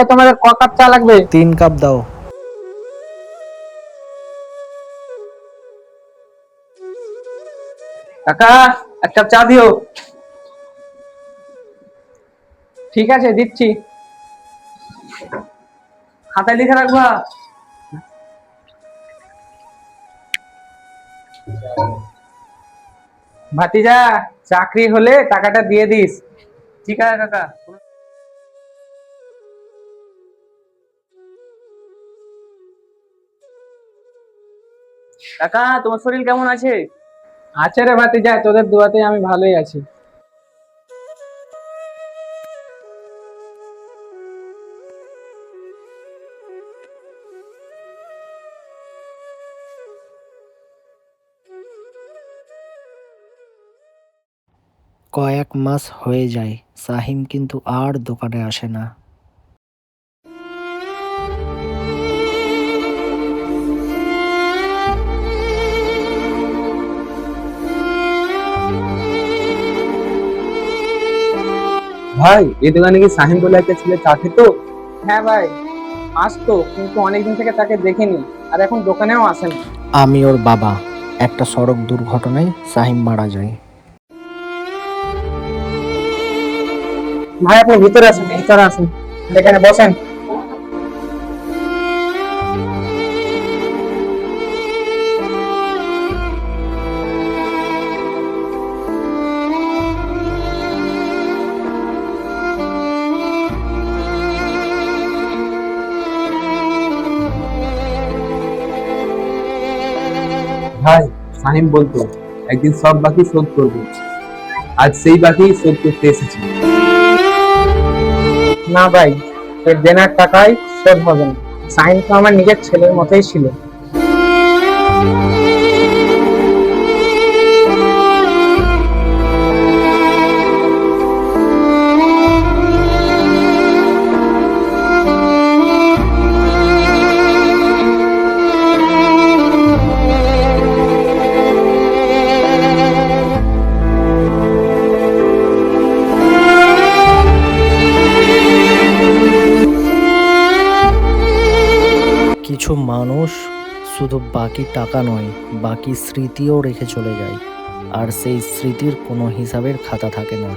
তোমাদের ক কাপ চা লাগবে? 3 কাপ দাও। কাকা, এক কাপ চা দিও। ঠিক আছে, দিচ্ছি। খাতায় লিখে রাখবা। ভাতিজা, চাকরি হলে টাকাটা দিয়ে দিস। ঠিক আছে কাকা। কাকা, তোমার শরীর কেমন আছে? আছে রে ভাতিজা, তোদের দোয়াতে আমি ভালোই আছি। কয়েক মাস হয়ে যায়, সাহিম কিন্তু আর দোকানে আসে না। ভাই, এই দোকানে কি সাহিম বলে একটা ছেলে চা খেত? হ্যাঁ ভাই, আসতো, কিন্তু অনেকদিন থেকে তাকে দেখিনি। আর এখন দোকানেও আসে না। আমি ওর বাবা। একটা সড়ক দুর্ঘটনায় সাহিম মারা যায়। ভাই, আপনি ভিতরে আসেন, ভিতরে আসেন, এখানে বসেন। ভাই, সাহিম বলতো একদিন সব বাকি শোধ করবে। আজ সেই বাকি শোধ করতে এসেছি। না ভাই, এর দেনার টাকাই শোধ হবে না। সাইন তো আমার নিজের ছেলের মতোই ছিল। কিছু মানুষ শুধু বাকি টাকা নয়, বাকি স্মৃতিও রেখে চলে যায়, আর সেই স্মৃতির কোনো হিসাবের খাতা থাকে না।